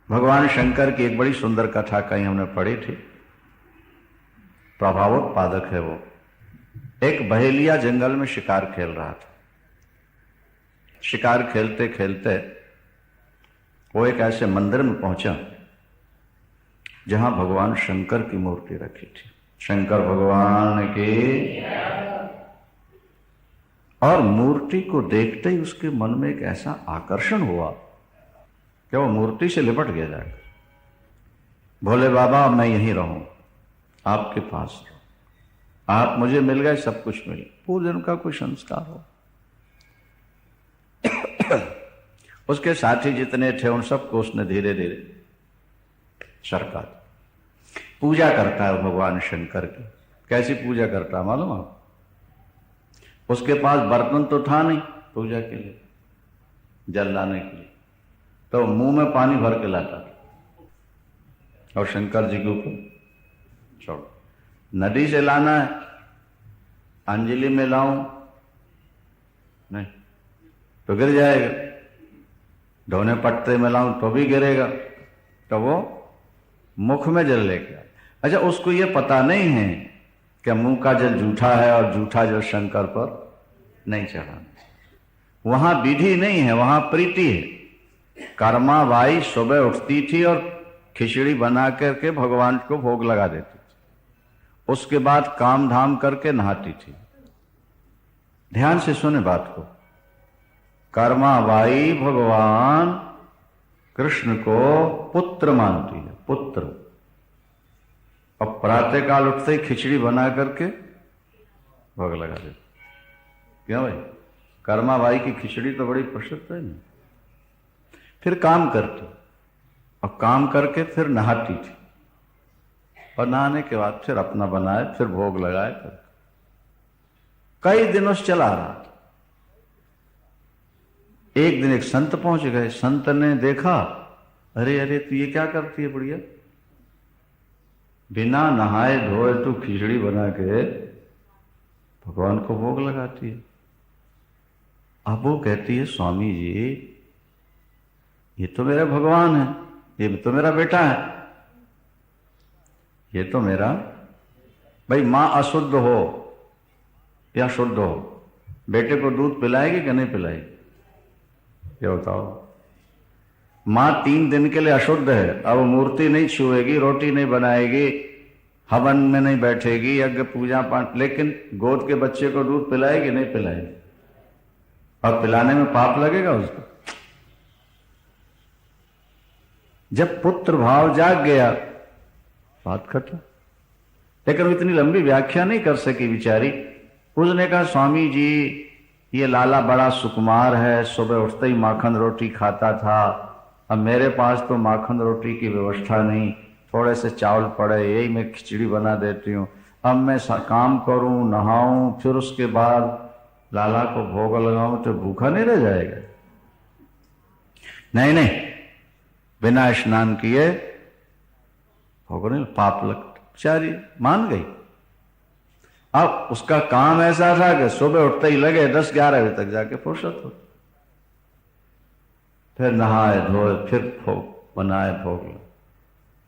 भगवान शंकर की एक बड़ी सुंदर कथा कहीं हमने पढ़ी थी, प्रभावोत्पादक है वो। एक बहेलिया जंगल में शिकार खेल रहा था। शिकार खेलते खेलते वो एक ऐसे मंदिर में पहुंचा जहां भगवान शंकर की मूर्ति रखी थी। शंकर भगवान की। और मूर्ति को देखते ही उसके मन में एक ऐसा आकर्षण हुआ कि वो मूर्ति से लिपट गया जाकर, भोले बाबा मैं यहीं रहूं, आपके पास रहूं, आप मुझे मिल गए, सब कुछ मिल, पूजन का कोई संस्कार हो। उसके साथी जितने थे उन सबको उसने धीरे धीरे सरका। पूजा करता है भगवान शंकर की। कैसी पूजा करता है मालूम आप? उसके पास बर्तन तो था नहीं पूजा के लिए, जल लाने के लिए, तो मुंह में पानी भर के लाता था और शंकर जी के ऊपर छोड़। नदी से लाना है, अंजलि में लाऊं नहीं तो गिर जाएगा, ढोने पट्टे में लाऊं तो भी गिरेगा, तो वो मुख में जल लेके। अच्छा, उसको ये पता नहीं है कि मुंह का जल जूठा है और जूठा जल शंकर पर नहीं चढ़ाना। वहां विधि नहीं है, वहां प्रीति है। कर्मा बाई सुबह उठती थी और खिचड़ी बना करके भगवान को भोग लगा देती थी, उसके बाद काम धाम करके नहाती थी। ध्यान से सुने बात को। कर्मा बाई भगवान कृष्ण को पुत्र मानती है, पुत्र। अब प्रातः काल उठते ही खिचड़ी बना करके भोग लगा देती। क्यों भाई? कर्मा बाई की खिचड़ी तो बड़ी प्रसिद्ध है ना। फिर काम करती और काम करके फिर नहाती थी और नहाने के बाद फिर अपना बनाए, फिर भोग लगाए। कर कई दिनों से चला रहा था। एक दिन एक संत पहुंच गए। संत ने देखा, अरे अरे तू ये क्या करती है बुढ़िया, बिना नहाए धोए तू खिचड़ी बना के भगवान को भोग लगाती है। अब वो कहती है, स्वामी जी ये तो मेरा भगवान है, ये तो मेरा बेटा है, ये तो मेरा। भाई मां अशुद्ध हो या शुद्ध हो, बेटे को दूध पिलाएगी कि नहीं पिलाएगी? ये बताओ। मां 3 दिन के लिए अशुद्ध है, अब मूर्ति नहीं छुएगी, रोटी नहीं बनाएगी, हवन में नहीं बैठेगी, यज्ञ पूजा पाठ, लेकिन गोद के बच्चे को दूध पिलाएगी नहीं पिलाएगी? और पिलाने में पाप लगेगा उसको? जब पुत्र भाव जाग गया, बात खत्म। लेकिन वो इतनी लंबी व्याख्या नहीं कर सकी बेचारी। उसने कहा, स्वामी जी ये लाला बड़ा सुकुमार है, सुबह उठते ही माखन रोटी खाता था, अब मेरे पास तो माखन रोटी की व्यवस्था नहीं, थोड़े से चावल पड़े, यही मैं खिचड़ी बना देती हूँ। अब मैं काम करूं, नहाऊं, फिर उसके बाद लाला को भोग लगाऊं तो भूखा नहीं रह जाएगा? नहीं नहीं, बिना स्नान किए भोग नहीं, पाप लगता। बेचारी मान गई। अब उसका काम ऐसा था कि सुबह उठते ही लगे 10-11 बजे तक जाके फुर्सत हो, फिर नहाए धोए, फिर भोग बनाए, भोग।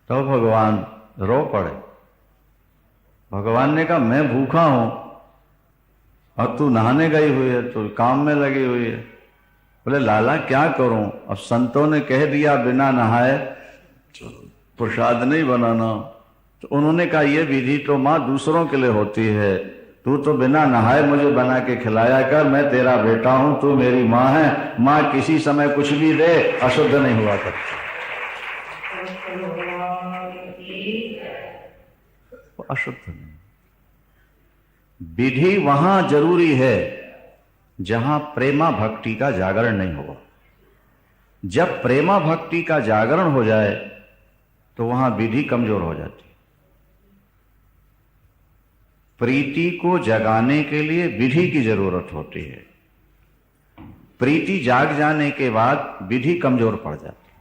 तो भगवान रो पड़े। भगवान ने कहा, मैं भूखा हूं और तू नहाने गई हुई है, तू काम में लगी हुई है। बोले लाला क्या करूं, अब संतों ने कह दिया बिना नहाए प्रसाद नहीं बनाना। तो उन्होंने कहा, ये विधि तो मां दूसरों के लिए होती है, तू तो बिना नहाए मुझे बना के खिलाया कर, मैं तेरा बेटा हूं, तू मेरी मां है, मां किसी समय कुछ भी दे, अशुद्ध नहीं हुआ करती। अशुद्ध नहीं। विधि वहां जरूरी है जहां प्रेमा भक्ति का जागरण नहीं होगा। जब प्रेमा भक्ति का जागरण हो जाए तो वहां विधि कमजोर हो जाती। प्रीति को जगाने के लिए विधि की जरूरत होती है। प्रीति जाग जाने के बाद विधि कमजोर पड़ जाती,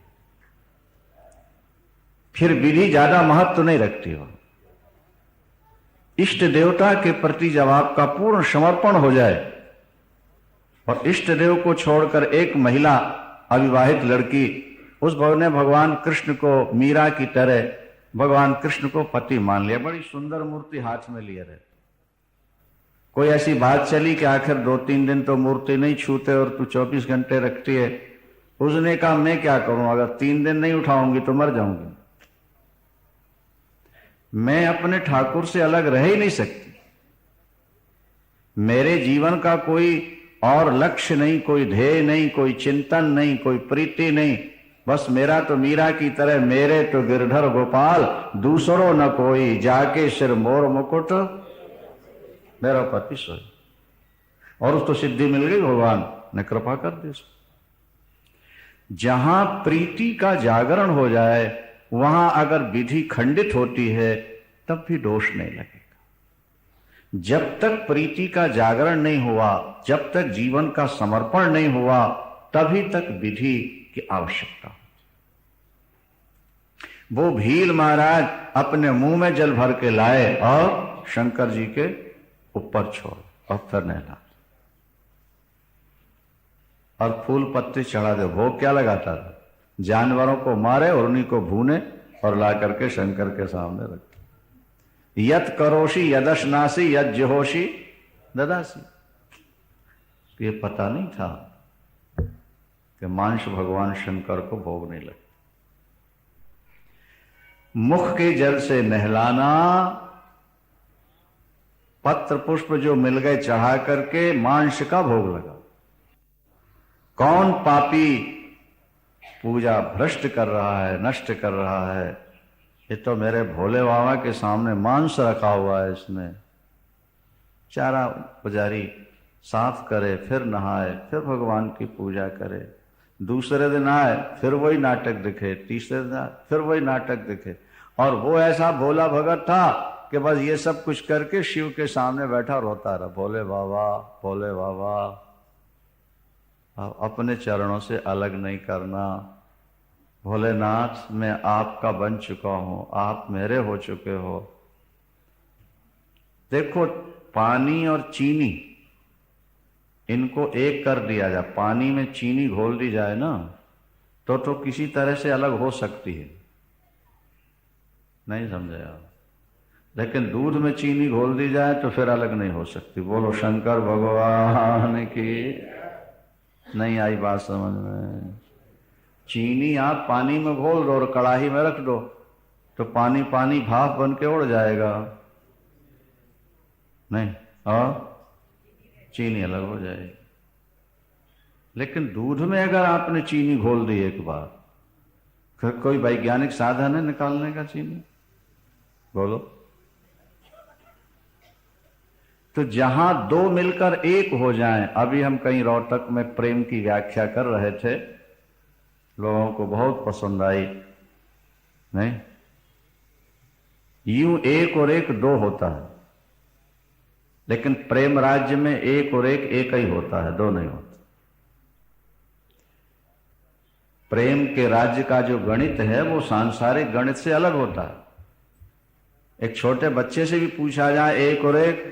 फिर विधि ज्यादा महत्व नहीं रखती हो। इष्ट देवता के प्रति जब आपका पूर्ण समर्पण हो जाए और इष्ट देव को छोड़कर एक महिला, अविवाहित लड़की उस ने भगवान कृष्ण को मीरा की तरह भगवान कृष्ण को पति मान लिया। बड़ी सुंदर मूर्ति हाथ में लिए रहते। कोई ऐसी बात चली कि आखिर 2-3 दिन तो मूर्ति नहीं छूते और तू 24 घंटे रखती है। उसने कहा मैं क्या करूं, अगर 3 दिन नहीं उठाऊंगी तो मर जाऊंगी। मैं अपने ठाकुर से अलग रह ही नहीं सकती। मेरे जीवन का कोई और लक्ष्य नहीं, कोई ध्येय नहीं, कोई चिंतन नहीं, कोई प्रीति नहीं। बस मेरा तो मीरा की तरह मेरे तो गिरधर गोपाल, दूसरो न कोई, जाके सिर मोर मुकुट मेरा पति सोई। और उसको सिद्धि मिल गई, भगवान ने कृपा कर दी। जहां प्रीति का जागरण हो जाए वहां अगर विधि खंडित होती है तब भी दोष नहीं लगेगा। जब तक प्रीति का जागरण नहीं हुआ, जब तक जीवन का समर्पण नहीं हुआ, तभी तक विधि की आवश्यकता होती। वो भील महाराज अपने मुंह में जल भर के लाए और शंकर जी के ऊपर छोड़ और फिर नहला और फूल पत्ते चढ़ा दे। भोग क्या लगाता था? जानवरों को मारे और उन्हीं को भूने और ला करके शंकर के सामने रखे। यत करोशी यदशनासी यद जहोशी ददासी। ये पता नहीं था कि मांस भगवान शंकर को भोग नहीं लगता। मुख के जल से नहलाना, पत्र पुष्प जो मिल गए चढ़ा करके मांस का भोग लगा। कौन पापी पूजा भ्रष्ट कर रहा है, नष्ट कर रहा है? ये तो मेरे भोले बाबा के सामने मांस रखा हुआ है, इसमें चारा पुजारी साफ करे, फिर नहाए, फिर भगवान की पूजा करे। दूसरे दिन आए फिर वही नाटक दिखे, तीसरे दिन आए फिर वही नाटक दिखे। और वो ऐसा भोला भगत था कि बस ये सब कुछ करके शिव के सामने बैठा रोता रहा, भोले बाबा भोले बाबा। अपने चरणों से अलग नहीं करना। भोलेनाथ मैं आपका बन चुका हूं, आप मेरे हो चुके हो। देखो पानी और चीनी इनको एक कर दिया जाए, पानी में चीनी घोल दी जाए ना तो किसी तरह से अलग हो सकती है, नहीं समझे आप? लेकिन दूध में चीनी घोल दी जाए तो फिर अलग नहीं हो सकती। बोलो शंकर भगवान की। नहीं आई बात समझ में? चीनी आप पानी में घोल दो और कड़ाही में रख दो तो पानी पानी भाप बन के उड़ जाएगा, नहीं, और चीनी अलग हो जाएगी। लेकिन दूध में अगर आपने चीनी घोल दी एक बार, फिर कोई वैज्ञानिक साधन है निकालने का चीनी? बोलो। तो जहां दो मिलकर एक हो जाएं, अभी हम कहीं रोहतक में प्रेम की व्याख्या कर रहे थे, लोगों को बहुत पसंद आई, नहीं? यूं एक और एक दो होता है, लेकिन प्रेम राज्य में एक और एक ही होता है, दो नहीं होता। प्रेम के राज्य का जो गणित है वो सांसारिक गणित से अलग होता है। एक छोटे बच्चे से भी पूछा जाए एक और एक,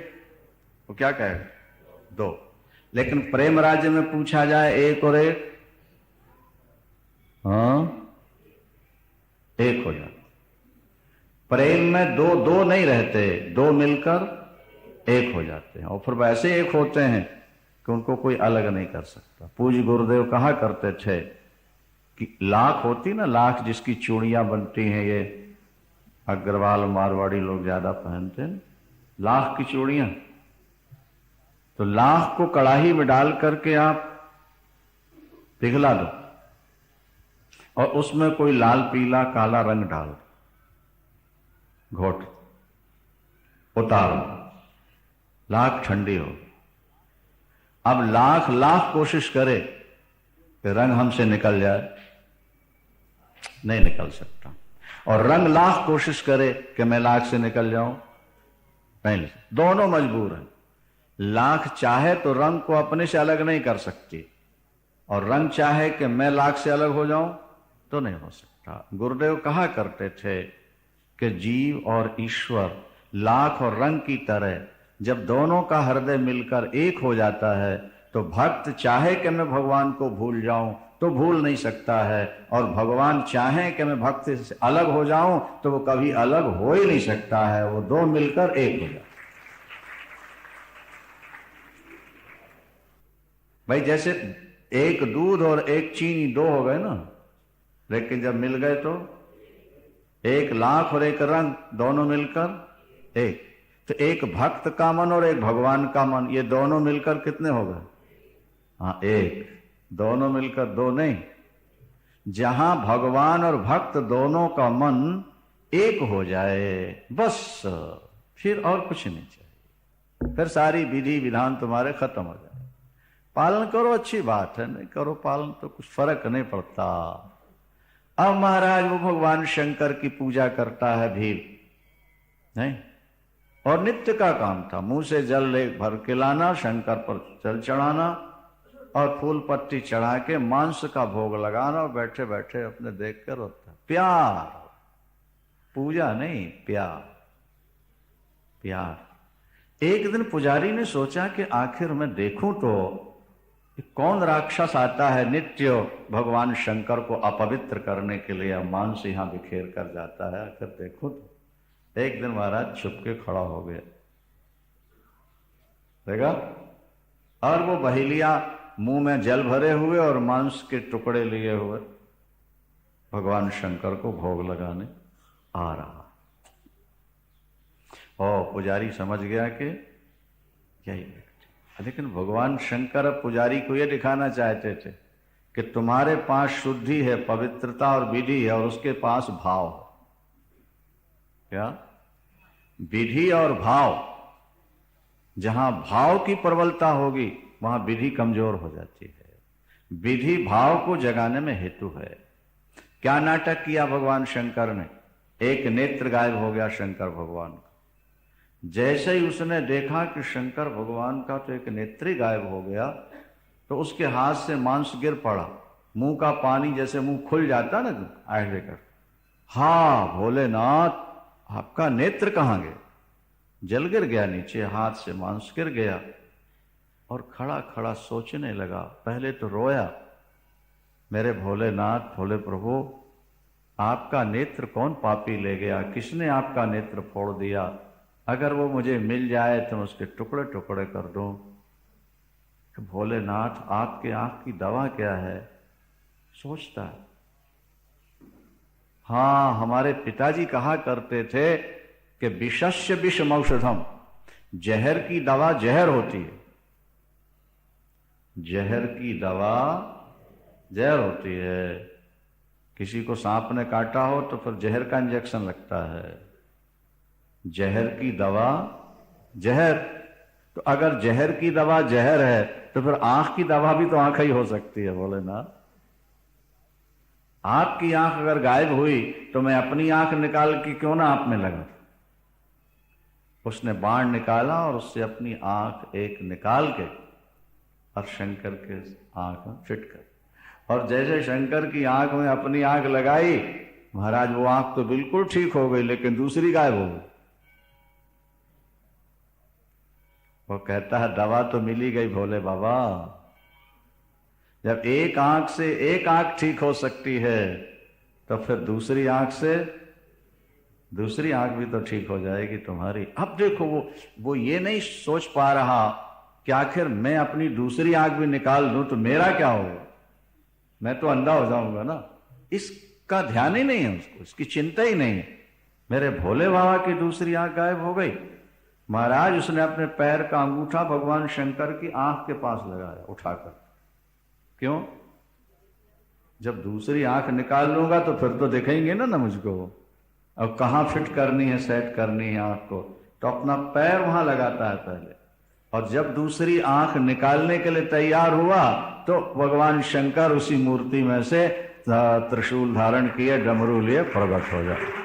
वो क्या कहेगा? दो। लेकिन प्रेम राज्य में पूछा जाए एक और एक, एक हो जाता। प्रेम में दो दो नहीं रहते, दो मिलकर एक हो जाते हैं, और फिर वैसे एक होते हैं कि उनको कोई अलग नहीं कर सकता। पूज्य गुरुदेव कहा करते थे कि लाख होती ना, लाख जिसकी चूड़ियां बनती हैं, ये अग्रवाल मारवाड़ी लोग ज्यादा पहनते हैं, लाख की चूड़ियां। तो लाख को कड़ाही में डाल करके आप पिघला दो और उसमें कोई लाल पीला काला रंग डाल, घोट उतारो, लाख ठंडी हो। अब लाख लाख कोशिश करे कि रंग हमसे निकल जाए, नहीं निकल सकता। और रंग लाख कोशिश करे कि मैं लाख से निकल जाऊं, नहीं, दोनों मजबूर हैं। लाख चाहे तो रंग को अपने से अलग नहीं कर सकती, और रंग चाहे कि मैं लाख से अलग हो जाऊं तो नहीं हो सकता। गुरुदेव कहा करते थे कि जीव और ईश्वर लाख और रंग की तरह जब दोनों का हृदय मिलकर एक हो जाता है तो भक्त चाहे कि मैं भगवान को भूल जाऊं तो भूल नहीं सकता है, और भगवान चाहें कि मैं भक्त से अलग हो जाऊं तो वो कभी अलग हो ही नहीं सकता है, वो दो मिलकर एक हो जाए। भाई जैसे एक दूध और एक चीनी दो हो गए ना, लेकिन जब मिल गए तो एक लाख और एक रंग दोनों मिलकर एक। तो एक भक्त का मन और एक भगवान का मन, ये दोनों मिलकर कितने हो गए? हाँ एक। दोनों मिलकर दो नहीं। जहां भगवान और भक्त दोनों का मन एक हो जाए बस, फिर और कुछ नहीं चाहिए, फिर सारी विधि विधान तुम्हारे खत्म हो जाए। पालन करो अच्छी बात है, नहीं करो पालन तो कुछ फर्क नहीं पड़ता। अब महाराज वो भगवान शंकर की पूजा करता है भील, नहीं, और नित्य का काम था, मुंह से जल ले भर के लाना, शंकर पर जल चढ़ाना और फूल पत्ती चढ़ा के मांस का भोग लगाना, और बैठे बैठे अपने देख कर होता प्यार, पूजा नहीं प्यार, प्यार। एक दिन पुजारी ने सोचा कि आखिर मैं देखूं तो कौन राक्षस आता है नित्य भगवान शंकर को अपवित्र करने के लिए, मांस यहां बिखेर कर जाता है, आखिर देखूं तो। एक दिन महाराज छुप के खड़ा हो गया, देखा, और वो बहेलिया मुंह में जल भरे हुए और मांस के टुकड़े लिए हुए भगवान शंकर को भोग लगाने आ रहा। और पुजारी समझ गया कि यही, लेकिन भगवान शंकर पुजारी को यह दिखाना चाहते थे कि तुम्हारे पास शुद्धि है, पवित्रता और विधि है, और उसके पास भाव है। क्या? विधि और भाव। जहां भाव की प्रबलता होगी वहां विधि कमजोर हो जाती है। विधि भाव को जगाने में हेतु है। क्या नाटक किया भगवान शंकर ने? एक नेत्र गायब हो गया शंकर भगवान का। जैसे ही उसने देखा कि शंकर भगवान का तो एक नेत्र ही गायब हो गया, तो उसके हाथ से मांस गिर पड़ा, मुंह का पानी जैसे मुंह खुल जाता ना ऐसे कर, हा भोलेनाथ आपका नेत्र कहां गया? जल गिर गया नीचे, हाथ से मांस गिर गया। और खड़ा खड़ा सोचने लगा, पहले तो रोया, मेरे भोलेनाथ, भोले प्रभु, आपका नेत्र कौन पापी ले गया? किसने आपका नेत्र फोड़ दिया? अगर वो मुझे मिल जाए तो मैं उसके टुकड़े टुकड़े कर दूं। तो भोलेनाथ आपके आंख की दवा क्या है? सोचता है, हाँ हमारे पिताजी कहा करते थे कि विषस्य विषम औषधम, जहर की दवा जहर होती है, जहर की दवा जहर होती है। किसी को सांप ने काटा हो तो फिर जहर का इंजेक्शन लगता है, जहर की दवा जहर। तो अगर जहर की दवा जहर है तो फिर आंख की दवा भी तो आंख ही हो सकती है। बोले ना, आपकी आंख अगर गायब हुई तो मैं अपनी आंख निकाल के क्यों ना आप में लगा। उसने बाण निकाला और उससे अपनी आंख एक निकाल के और शंकर के आंख में फिट कर, और जैसे शंकर की आंख में अपनी आंख लगाई, महाराज वो आंख तो बिल्कुल ठीक हो गई, लेकिन दूसरी गायब हो गई। वो कहता है दवा तो मिली गई भोले बाबा। जब एक आंख से एक आंख ठीक हो सकती है तो फिर दूसरी आंख से दूसरी आंख भी तो ठीक हो जाएगी तुम्हारी। अब देखो वो ये नहीं सोच पा रहा कि आखिर मैं अपनी दूसरी आंख भी निकाल दूं तो मेरा क्या होगा, मैं तो अंधा हो जाऊंगा ना। इसका ध्यान ही नहीं है उसको, इसकी चिंता ही नहीं है। मेरे भोले बाबा की दूसरी आंख गायब हो गई। महाराज उसने अपने पैर का अंगूठा भगवान शंकर की आंख के पास लगाया उठाकर। क्यों? जब दूसरी आंख निकाल लूंगा तो फिर तो दिखेंगे ना मुझको। अब कहां फिट करनी है, सेट करनी है आंख को, तो अपना पैर वहां लगाता है पहले, और जब दूसरी आंख निकालने के लिए तैयार हुआ तो भगवान शंकर उसी मूर्ति में से त्रिशूल धारण किए, डमरू लिए प्रकट हो जाए।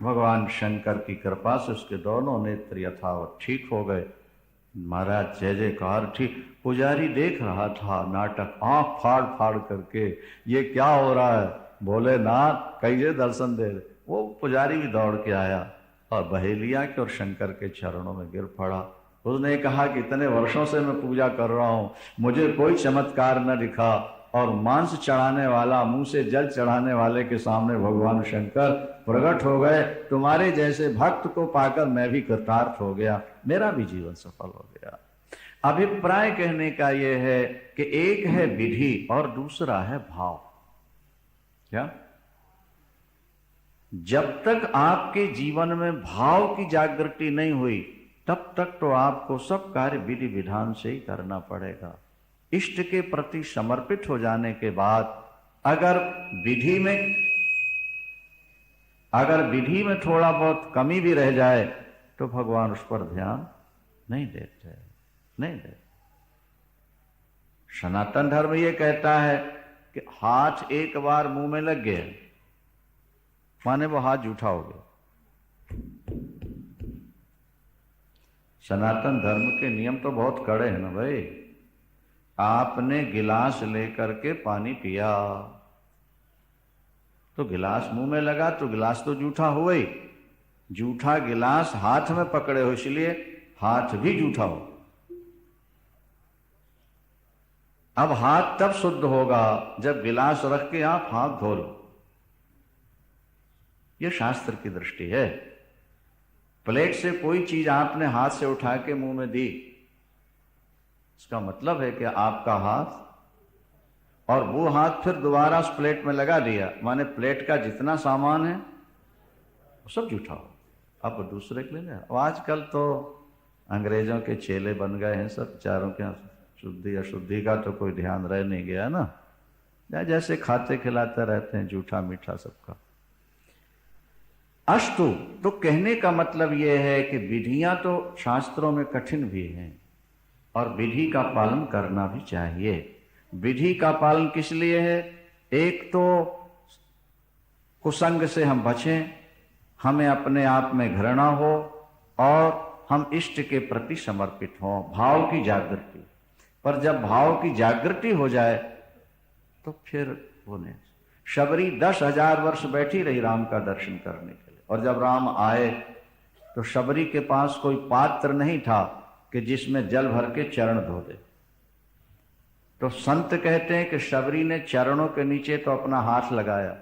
भगवान शंकर की कृपा से उसके दोनों नेत्र यथावत ठीक हो गए। महाराज जय जयकार ठीक। पुजारी देख रहा था नाटक, आंख फाड़ फाड़ करके, ये क्या हो रहा है भोलेनाथ, कैसे दर्शन दे रहे। वो पुजारी भी दौड़ के आया और बहेलिया के और शंकर के चरणों में गिर पड़ा। उसने कहा कि इतने वर्षों से मैं पूजा कर रहा हूं, मुझे कोई चमत्कार न दिखा, और मांस चढ़ाने वाला, मुंह से जल चढ़ाने वाले के सामने भगवान शंकर प्रकट हो गए। तुम्हारे जैसे भक्त को पाकर मैं भी कृतार्थ हो गया, मेरा भी जीवन सफल हो गया। अभिप्राय कहने का यह है कि एक है विधि और दूसरा है भाव। क्या? जब तक आपके जीवन में भाव की जागृति नहीं हुई, तब तक तो आपको सब कार्य विधि विधान से ही करना पड़ेगा। इष्ट के प्रति समर्पित हो जाने के बाद अगर विधि में थोड़ा बहुत कमी भी रह जाए तो भगवान उस पर ध्यान नहीं देते। सनातन धर्म ये कहता है कि हाथ एक बार मुंह में लग गया माने वो हाथ जूठा हो गया। सनातन धर्म के नियम तो बहुत कड़े हैं ना भाई। आपने गिलास लेकर के पानी पिया तो गिलास मुंह में लगा तो गिलास तो जूठा हुआ ही। जूठा गिलास हाथ में पकड़े हो, इसलिए हाथ भी जूठा हो। अब हाथ तब शुद्ध होगा जब गिलास रख के आप हाथ धो लो। यह शास्त्र की दृष्टि है। प्लेट से कोई चीज आपने हाथ से उठा के मुंह में दी, इसका मतलब है कि आपका हाथ, और वो हाथ फिर दोबारा उस प्लेट में लगा दिया, माने प्लेट का जितना सामान है वो सब जूठा हो। अब दूसरे के लिए। अब आजकल तो अंग्रेजों के चेले बन गए हैं सब, बेचारों के शुद्धि अशुद्धि का तो कोई ध्यान रह नहीं गया ना, जैसे खाते खिलाते रहते हैं जूठा मीठा सबका। अस्तु, तो कहने का मतलब यह है कि विधियां तो शास्त्रों में कठिन भी हैं और विधि का पालन करना भी चाहिए। विधि का पालन किस लिए है? एक तो कुसंग से हम बचें, हमें अपने आप में घृणा हो और हम इष्ट के प्रति समर्पित हों, भाव की जागृति। पर जब भाव की जागृति हो जाए तो फिर वो नहीं। शबरी 10,000 वर्ष बैठी रही राम का दर्शन करने के लिए, और जब राम आए तो शबरी के पास कोई पात्र नहीं था कि जिसमें जल भर के चरण धो दे। तो संत कहते हैं कि शबरी ने चरणों के नीचे तो अपना हाथ लगाया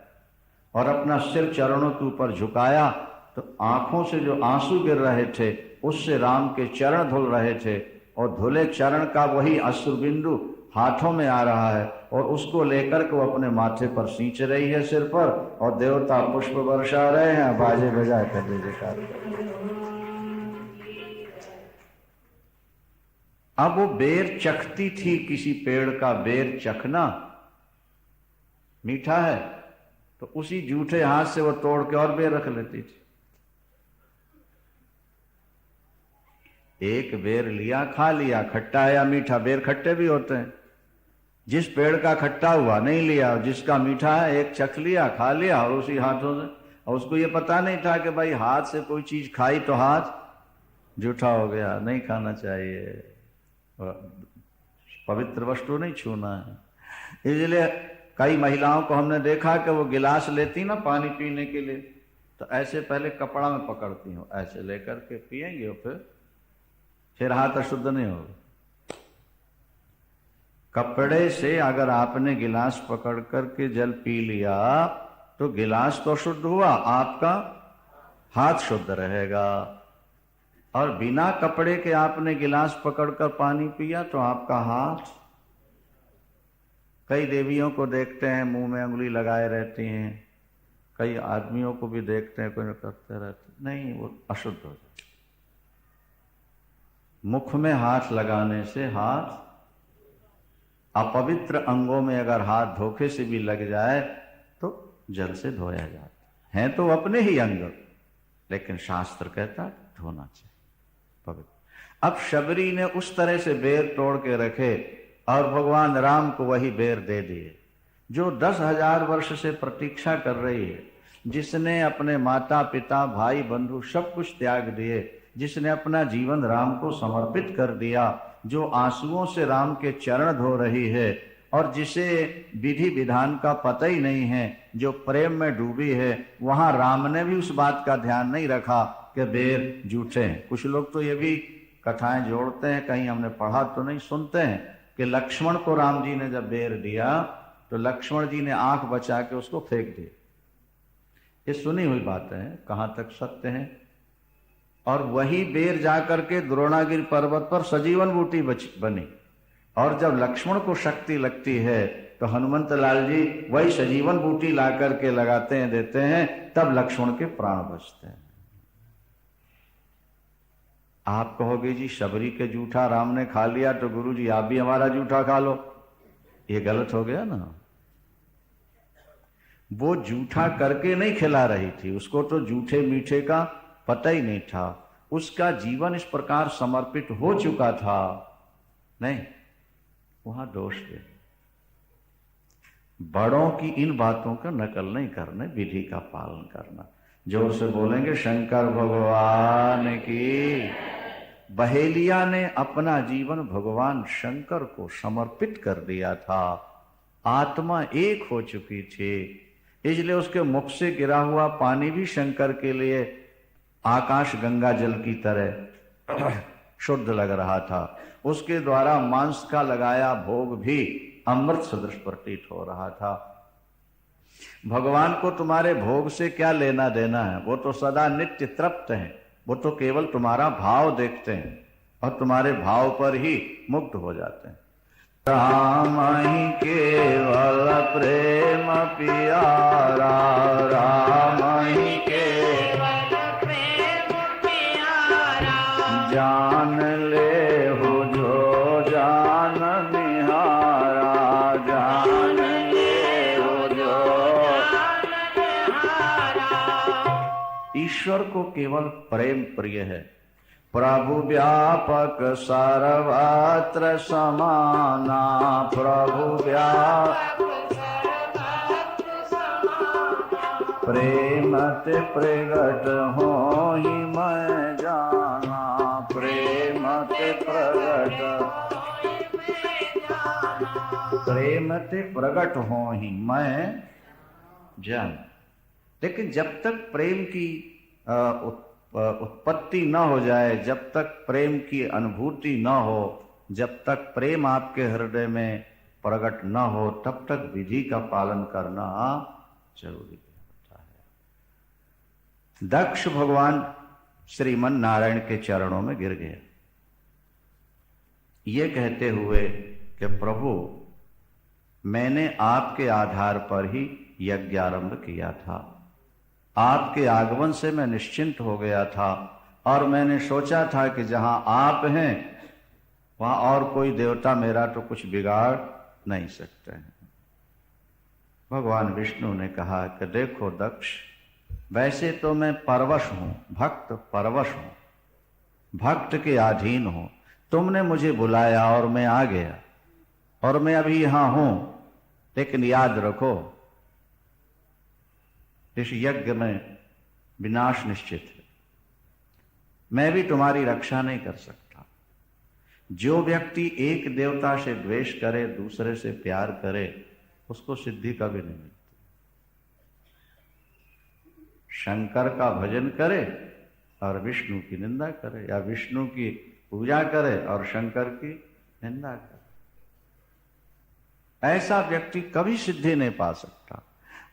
और अपना सिर चरणों के ऊपर झुकाया, तो आंखों से जो आंसू गिर रहे थे उससे राम के चरण धुल रहे थे, और धुले चरण का वही अश्रुबिंदु हाथों में आ रहा है, और उसको लेकर के वो अपने माथे पर सींच रही है सिर पर, और देवता पुष्प वर्षा रहे हैं, बाजे बजा कर जयकार। अब वो बेर चखती थी, किसी पेड़ का बेर चखना मीठा है, तो उसी जूठे हाथ से वो तोड़ के और बेर रख लेती थी। एक बेर लिया, खा लिया, खट्टा है या मीठा, बेर खट्टे भी होते हैं। जिस पेड़ का खट्टा हुआ नहीं लिया, जिसका मीठा है एक चख लिया, खा लिया, और उसी हाथों से। और उसको ये पता नहीं था कि भाई हाथ से कोई चीज खाई तो हाथ जूठा हो गया, नहीं खाना चाहिए, पवित्र वस्तु नहीं छूना है। इसलिए कई महिलाओं को हमने देखा कि वो गिलास लेती ना पानी पीने के लिए, तो ऐसे पहले कपड़ा में पकड़ती हो, ऐसे लेकर के पिएंगे, और फिर हाथ अशुद्ध नहीं होगा। कपड़े से अगर आपने गिलास पकड़ करके जल पी लिया तो गिलास तो शुद्ध हुआ, आपका हाथ शुद्ध रहेगा। और बिना कपड़े के आपने गिलास पकड़कर पानी पिया तो आपका हाथ, कई देवियों को देखते हैं मुंह में उंगली लगाए रहती हैं, कई आदमियों को भी देखते हैं कोई करते रहते, नहीं, वो अशुद्ध हो जाता। मुख में हाथ लगाने से हाथ, अपवित्र अंगों में अगर हाथ धोखे से भी लग जाए तो जल से धोया जाता है। तो अपने ही अंग, लेकिन शास्त्र कहता धोना चाहिए पवित्र। अब शबरी ने उस तरह से बेर तोड़ के रखे और भगवान राम को वही बेर दे दिए, जो 10,000 वर्ष से प्रतीक्षा कर रही है, जिसने अपने माता पिता भाई बंधु सब कुछ त्याग दिए, जिसने अपना जीवन राम को समर्पित कर दिया, जो आंसुओं से राम के चरण धो रही है, और जिसे विधि विधान का पता ही नहीं है, जो प्रेम में डूबी है, वहां राम ने भी उस बात का ध्यान नहीं रखा कि बेर जूठे हैं। कुछ लोग तो ये भी कथाएं जोड़ते हैं, कहीं हमने पढ़ा तो नहीं, सुनते हैं कि लक्ष्मण को राम जी ने जब बेर दिया तो लक्ष्मण जी ने आंख बचा के उसको फेंक दिया। ये सुनी हुई बातें हैं, कहां तक सत्य है। और वही बेर जाकर के द्रोणागिरि पर्वत पर सजीवन बूटी बनी। और जब लक्ष्मण को शक्ति लगती है तो हनुमंत लाल जी वही सजीवन बूटी ला करके लगाते हैं, देते हैं, तब लक्ष्मण के प्राण बचते हैं। आप कहोगे जी शबरी के जूठा राम ने खा लिया तो गुरु जी आप भी हमारा जूठा खा लो, ये गलत हो गया ना। वो जूठा करके नहीं खिला रही थी, उसको तो जूठे मीठे का पता ही नहीं था, उसका जीवन इस प्रकार समर्पित हो चुका था। नहीं, वहां दोष है। बड़ों की इन बातों का नकल नहीं करने, विधि का पालन करना। जोर से बोलेंगे शंकर भगवान की। बहेलिया ने अपना जीवन भगवान शंकर को समर्पित कर दिया था, आत्मा एक हो चुकी थी, इसलिए उसके मुख से गिरा हुआ पानी भी शंकर के लिए आकाश गंगा जल की तरह शुद्ध लग रहा था। उसके द्वारा मांस का लगाया भोग भी अमृत सदृश प्रतीत हो रहा था। भगवान को तुम्हारे भोग से क्या लेना देना है, वो तो सदा नित्य तृप्त हैं, वो तो केवल तुम्हारा भाव देखते हैं और तुम्हारे भाव पर ही मुक्त हो जाते हैं। राम ही केवल प्रेम प्यारा, राम ही केवल प्रेम प्यारा, जान ले हो जो जान निहारा, जान ले हो जो जान निहारा। ईश्वर को केवल प्रेम प्रिय है। प्रभु व्यापक सर्वत्र समाना, प्रभु व्यापक सर्वत्र समाना, प्रेम ते प्रगट हो ही मैं जाना, प्रेम ते प्रगट, प्रेम ते प्रगट हो ही मैं जान। लेकिन जब तक प्रेम की उत्पत्ति न हो जाए, जब तक प्रेम की अनुभूति न हो, जब तक प्रेम आपके हृदय में प्रकट न हो, तब तक विधि का पालन करना जरूरी होता है। दक्ष भगवान श्रीमन नारायण के चरणों में गिर गया, ये कहते हुए कि प्रभु मैंने आपके आधार पर ही यज्ञ आरंभ किया था, आपके आगमन से मैं निश्चिंत हो गया था और मैंने सोचा था कि जहां आप हैं वहां और कोई देवता मेरा तो कुछ बिगाड़ नहीं सकते हैं। भगवान विष्णु ने कहा कि देखो दक्ष, वैसे तो मैं परवश हूं, भक्त परवश हूं, भक्त के अधीन हूं। तुमने मुझे बुलाया और मैं आ गया और मैं अभी यहां हूं, लेकिन याद रखो इस यज्ञ में विनाश निश्चित है, मैं भी तुम्हारी रक्षा नहीं कर सकता। जो व्यक्ति एक देवता से द्वेष करे, दूसरे से प्यार करे, उसको सिद्धि कभी नहीं मिलती। शंकर का भजन करे और विष्णु की निंदा करे, या विष्णु की पूजा करे और शंकर की निंदा करे, ऐसा व्यक्ति कभी सिद्धि नहीं पा सकता।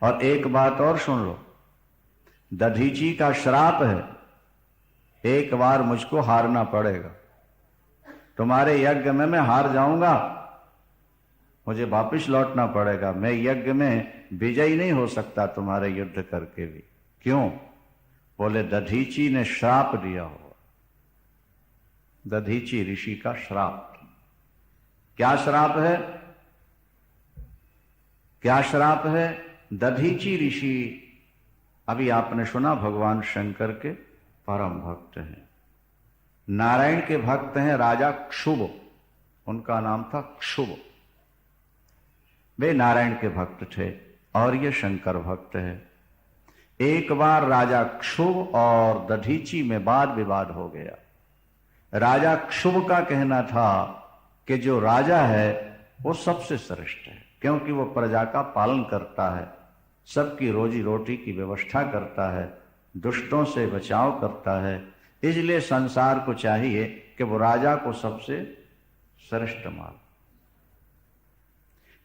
और एक बात और सुन लो, दधीची का श्राप है, एक बार मुझको हारना पड़ेगा। तुम्हारे यज्ञ में मैं हार जाऊंगा, मुझे वापिस लौटना पड़ेगा। मैं यज्ञ में विजयी नहीं हो सकता तुम्हारे युद्ध करके भी। क्यों? बोले दधीची ने श्राप दिया हो, दधीची ऋषि का श्राप। क्या श्राप है? क्या श्राप है? दधीची ऋषि, अभी आपने सुना, भगवान शंकर के परम भक्त हैं, नारायण के भक्त हैं। राजा क्षुभ, उनका नाम था क्षुभ, वे नारायण के भक्त थे और ये शंकर भक्त है। एक बार राजा क्षुभ और दधीची में वाद विवाद हो गया। राजा क्षुभ का कहना था कि जो राजा है वो सबसे श्रेष्ठ है, क्योंकि वो प्रजा का पालन करता है, सबकी रोजी रोटी की व्यवस्था करता है, दुष्टों से बचाव करता है, इसलिए संसार को चाहिए कि वो राजा को सबसे श्रेष्ठ मान।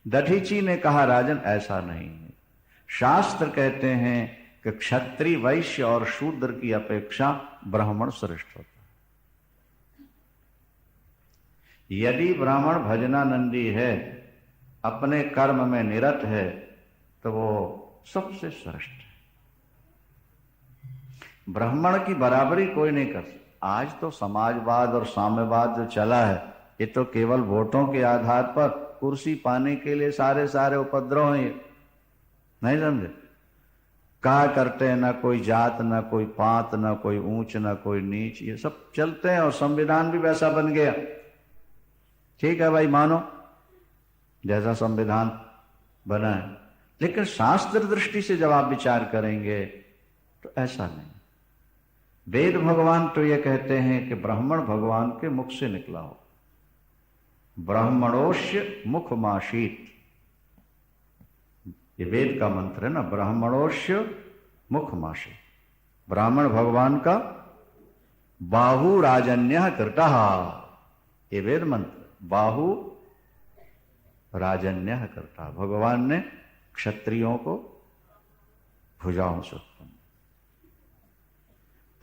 दधीची ने कहा राजन ऐसा नहीं है, शास्त्र कहते हैं कि क्षत्रिय वैश्य और शूद्र की अपेक्षा ब्राह्मण श्रेष्ठ होता है। यदि ब्राह्मण भजनानंदी है, अपने कर्म में निरत है, तो वो सबसे श्रेष्ठ है। ब्राह्मण की बराबरी कोई नहीं कर सकता। आज तो समाजवाद और साम्यवाद जो चला है, ये तो केवल वोटों के आधार पर कुर्सी पाने के लिए सारे उपद्रव हैं। नहीं समझे? कहा करते हैं ना कोई जात, ना कोई पात, ना कोई ऊंच, ना कोई नीच, ये सब चलते हैं और संविधान भी वैसा बन गया। ठीक है भाई, मानो जैसा संविधान बना है, लेकिन शास्त्र दृष्टि से जब आप विचार करेंगे तो ऐसा नहीं। वेद भगवान तो ये कहते हैं कि ब्राह्मण भगवान के मुख से निकला हो। ब्राह्मणोष्य मुखमाशीत, ये वेद का मंत्र है ना, ब्राह्मणोष्य मुखमाशीत। ब्राह्मण भगवान का बाहु राजन्य कृता, ये वेद मंत्र, बाहु राजन्य करता। भगवान ने क्षत्रियों को भुजाओं से उत्पन्न।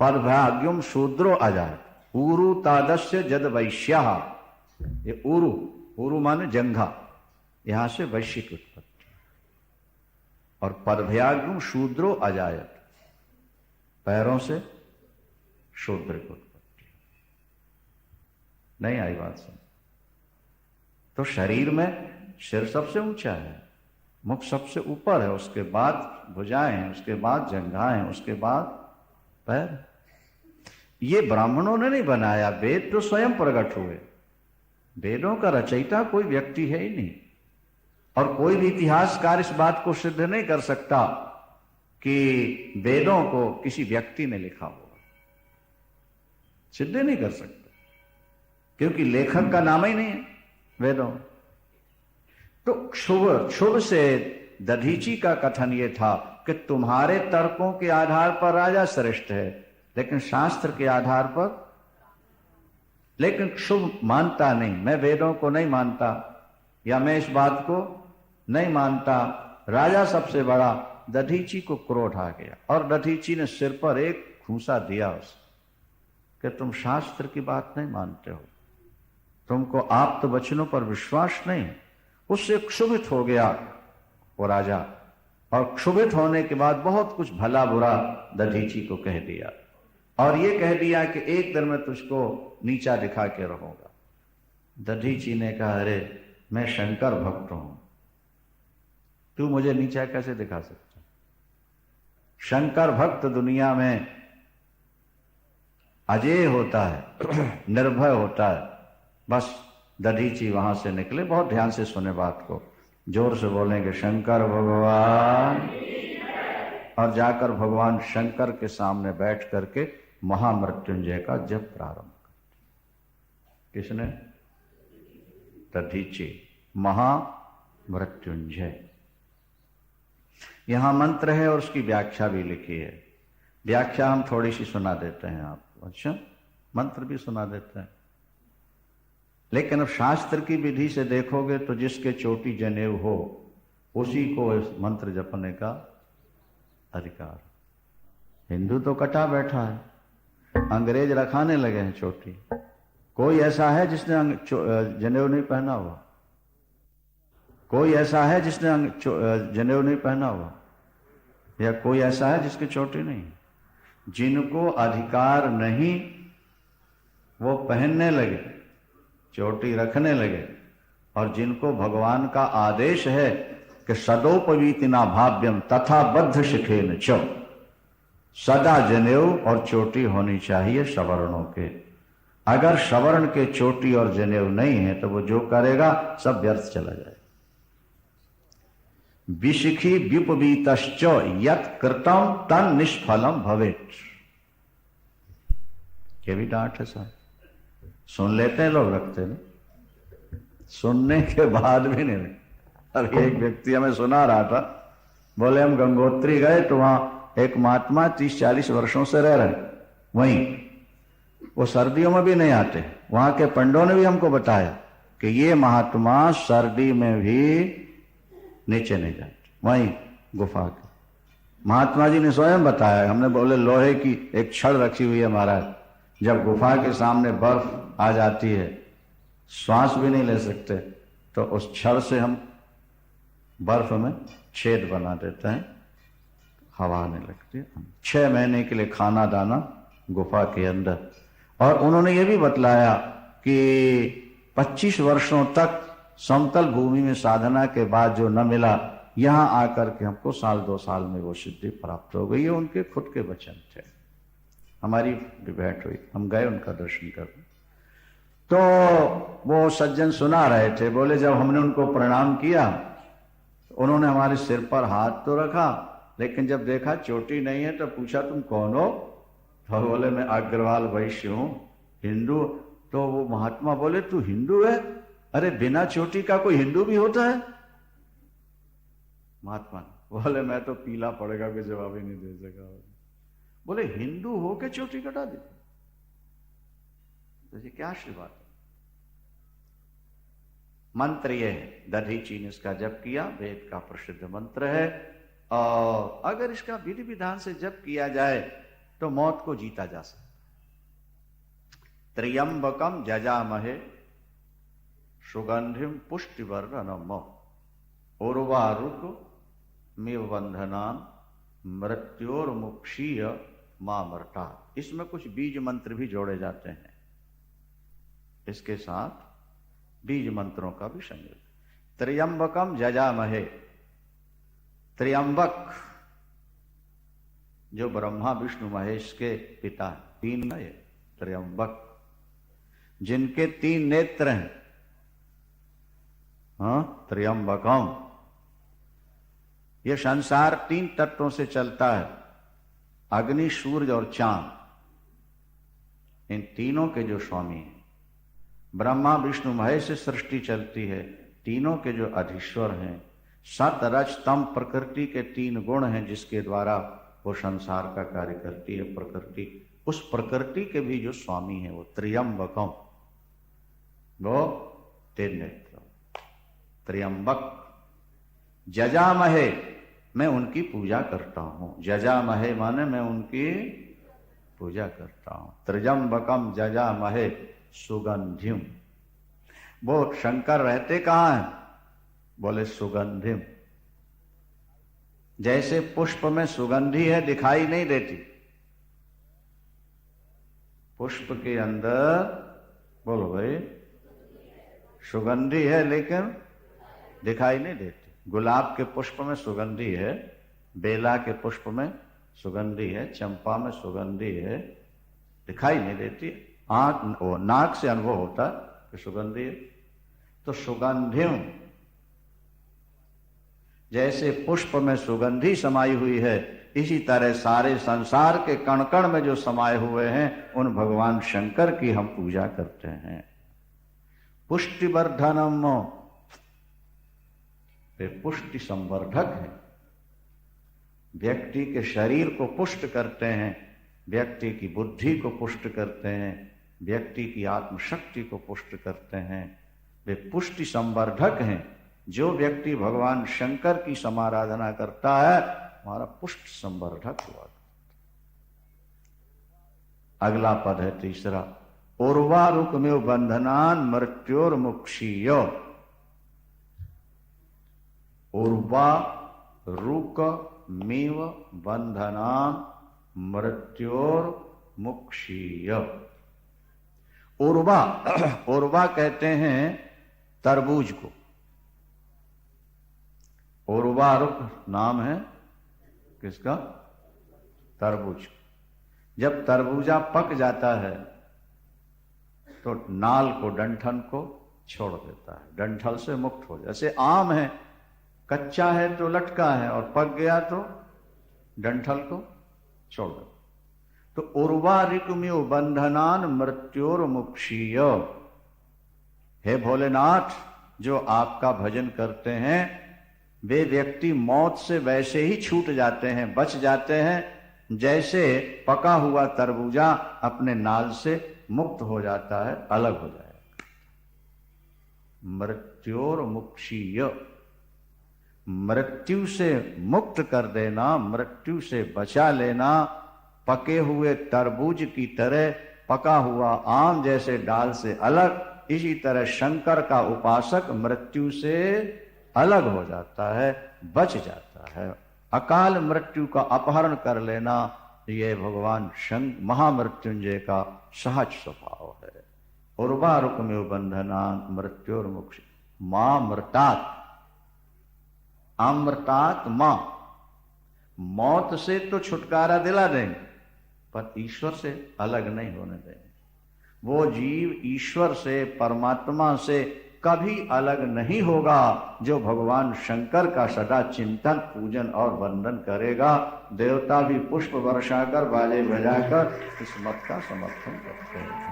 पदभाग्युम शूद्रो अजात, ऊरु तादस्य जद वैश्या, ये ऊरु माने जंघा, यहां से वैश्य की उत्पत्ति। और पदभाग्युम शूद्रो अजायत, पैरों से शूद्र की उत्पत्ति। नहीं आई बात समझ? तो शरीर में सिर सबसे ऊंचा है, मुख सबसे ऊपर है, उसके बाद भुजाएं हैं, उसके बाद जंघाएं हैं, उसके बाद पैर। ये ब्राह्मणों ने नहीं बनाया, वेद तो स्वयं प्रकट हुए। वेदों का रचयिता कोई व्यक्ति है ही नहीं, और कोई भी इतिहासकार इस बात को सिद्ध नहीं कर सकता कि वेदों को किसी व्यक्ति ने लिखा होगा। सिद्ध नहीं कर सकता, क्योंकि लेखक का नाम ही नहीं है वेदों। तो क्षुभ से दधीची का कथन यह था कि तुम्हारे तर्कों के आधार पर राजा श्रेष्ठ है, लेकिन शास्त्र के आधार पर। लेकिन क्षुभ मानता नहीं, मैं वेदों को नहीं मानता, या मैं इस बात को नहीं मानता, राजा सबसे बड़ा। दधीची को क्रोध आ गया और दधीची ने सिर पर एक घूंसा दिया उसे कि तुम शास्त्र की बात नहीं मानते हो, तुमको आप्त वचनों पर विश्वास नहीं। उससे क्षुभित हो गया वो राजा, और क्षुभित होने के बाद बहुत कुछ भला बुरा दधीची को कह दिया, और ये कह दिया कि एक दिन मैं तुझको नीचा दिखा के रहूंगा। दधीची ने कहा, अरे मैं शंकर भक्त हूं, तू मुझे नीचा कैसे दिखा सकता? शंकर भक्त दुनिया में अजेय होता है, निर्भय होता है। बस दधीची वहां से निकले। बहुत ध्यान से सुने बात को, जोर से बोलेंगे शंकर भगवान, और जाकर भगवान शंकर के सामने बैठ करके महामृत्युंजय का जप प्रारंभ करते। किसने? दधीची, महामृत्युंजय। यहां मंत्र है और उसकी व्याख्या भी लिखी है। व्याख्या हम थोड़ी सी सुना देते हैं आपको। अच्छा, मंत्र भी सुना देते हैं, लेकिन अब शास्त्र की विधि से देखोगे तो जिसके चोटी जनेऊ हो उसी को इस मंत्र जपने का अधिकार। हिंदू तो कटा बैठा है, अंग्रेज रखाने लगे हैं चोटी। कोई ऐसा है जिसने जनेऊ नहीं पहना हुआ? कोई ऐसा है जिसने जनेऊ नहीं पहना हुआ? या कोई ऐसा है जिसकी चोटी नहीं? जिनको अधिकार नहीं वो पहनने लगे, चोटी रखने लगे, और जिनको भगवान का आदेश है कि सदोपवीतिना भाव्यम तथा बद्ध शिखेन च, सदा जनेऊ और चोटी होनी चाहिए सवर्णों के। अगर सवर्ण के चोटी और जनेऊ नहीं है तो वो जो करेगा सब व्यर्थ चला जाए। विशिखी व्युपवीतश्च यत् कृतं तन निष्फलम भवेत्। ये भी डांट है साहब, सुन लेते हैं लोग, रखते नहीं, सुनने के बाद भी नहीं। अभी एक व्यक्ति हमें सुना रहा था, बोले हम गंगोत्री गए तो वहां एक महात्मा 30-40 वर्षों से रह रहे वहीं, वो सर्दियों में भी नहीं आते। वहां के पंडों ने भी हमको बताया कि ये महात्मा सर्दी में भी नीचे नहीं जाते, वहीं गुफा के। महात्मा जी ने स्वयं बताया, हमने बोले लोहे की एक छड़ रखी हुई है महाराज, जब गुफा के सामने बर्फ आ जाती है, श्वास भी नहीं ले सकते, तो उस छड़ से हम बर्फ में छेद बना देते हैं, हवा आने लगती है। 6 महीने के लिए खाना दाना गुफा के अंदर। और उन्होंने ये भी बतलाया कि 25 वर्षों तक समतल भूमि में साधना के बाद जो न मिला, यहां आकर के हमको 1-2 साल में वो सिद्धि प्राप्त हो गई। ये उनके खुद के वचन थे। हमारी भी भेंट हुई, हम गए उनका दर्शन करने। तो वो सज्जन सुना रहे थे, बोले जब हमने उनको प्रणाम किया, उन्होंने हमारे सिर पर हाथ तो रखा, लेकिन जब देखा चोटी नहीं है तो पूछा तुम कौन हो? तो बोले मैं अग्रवाल वैश्य हूं, हिंदू। तो वो महात्मा बोले तू हिंदू है? अरे बिना चोटी का कोई हिंदू भी होता है? महात्मा बोले मैं तो पीला पड़ेगा कोई जवाब ही नहीं दे सका। बोले हिंदू हो के चोटी कटा दी? तो ये क्या आशीर्वाद है? मंत्र ये है, दधीचीन इसका जप किया, वेद का प्रसिद्ध मंत्र है, और अगर इसका विधि विधान से जप किया जाए तो मौत को जीता जा सकता। त्र्यंबकम जजामहे सुगंधिम पुष्टिवर्धनम उर्वारुक मेव बंधनान मृत्योर्मुक्षीय मामर्ता। इसमें कुछ बीज मंत्र भी जोड़े जाते हैं, इसके साथ बीज मंत्रों का भी संयोग। त्र्यंबकम जजामहे, त्र्यंबक जो ब्रह्मा विष्णु महेश के पिता, 3 है त्र्यंबक, जिनके 3 नेत्र हैं। हाँ, त्र्यंबकम। यह संसार 3 तत्वों से चलता है, अग्नि, सूर्य और चांद। इन तीनों के जो स्वामी हैं, ब्रह्मा विष्णु महेश से सृष्टि चलती है, तीनों के जो अधीश्वर हैं। सत रज तम प्रकृति के 3 गुण हैं जिसके द्वारा वो संसार का कार्य करती है प्रकृति। उस प्रकृति के भी जो स्वामी है वो त्र्यंबकम, वो 3 नेत्र, त्र्यंबक। जजामहे, मैं उनकी पूजा करता हूं। जजामहे माने मैं उनकी पूजा करता हूं। त्र्यंबकम जजामहे सुगंधिम। वो शंकर रहते कहां हैं? बोले सुगंधिम। जैसे पुष्प में सुगंधी है, दिखाई नहीं देती। पुष्प के अंदर बोलो भाई सुगंधी है, लेकिन दिखाई नहीं देती। गुलाब के पुष्प में सुगंधी है, बेला के पुष्प में सुगंधी है, चंपा में सुगंधी है, दिखाई नहीं देती। आंख वो नाक से अनुभव होता कि सुगंधी है। तो सुगंधिम, जैसे पुष्प में सुगंधी समाई हुई है, इसी तरह सारे संसार के कण कण में जो समाये हुए हैं, उन भगवान शंकर की हम पूजा करते हैं। पुष्टिवर्धनम, वे पुष्टि संवर्धक है, व्यक्ति के शरीर को पुष्ट करते हैं, व्यक्ति की बुद्धि को पुष्ट करते हैं, व्यक्ति की आत्मशक्ति को पुष्ट करते हैं। वे पुष्टि संवर्धक हैं। जो व्यक्ति भगवान शंकर की समाराधना करता है, हमारा पुष्ट संवर्धक हुआ। अगला पद है 3, उर्वारुक में बंधनान मृत्योर्मुक्षीय। उर्वा रुक मेव बंधनान मृत्योर्मुक्षीय। उर्वा, उर्वा कहते हैं तरबूज को। उर्वारुक नाम है किसका? तरबूज। जब तरबूजा पक जाता है तो नाल को, डंठल को छोड़ देता है, डंठल से मुक्त हो जाता है। जैसे आम है, कच्चा है तो लटका है, और पक गया तो डंठल को छोड़ देता। तो उर्वारिकम्यो बंधनान मृत्योर्मुक्षीय। हे भोलेनाथ, जो आपका भजन करते हैं वे व्यक्ति मौत से वैसे ही छूट जाते हैं, बच जाते हैं, जैसे पका हुआ तरबूजा अपने नाल से मुक्त हो जाता है, अलग हो जाएगा। मृत्योर्मुक्षीय, मृत्यु से मुक्त कर देना, मृत्यु से बचा लेना। पके हुए तरबूज की तरह, पका हुआ आम जैसे डाल से अलग, इसी तरह शंकर का उपासक मृत्यु से अलग हो जाता है, बच जाता है। अकाल मृत्यु का अपहरण कर लेना, ये भगवान महामृत्युंजय का सहज स्वभाव है। उर्वारुकमेव बंधनान् मृत्योर्मुक्ति मां मृतात्, अमृतात् मां, मौत से तो छुटकारा दिला देंगे पर ईश्वर से अलग नहीं होने देंगे। वो जीव ईश्वर से, परमात्मा से कभी अलग नहीं होगा जो भगवान शंकर का सदा चिंतन, पूजन और वंदन करेगा। देवता भी पुष्प वर्षाकर, बाजे बजाकर इस मत का समर्थन करते हैं।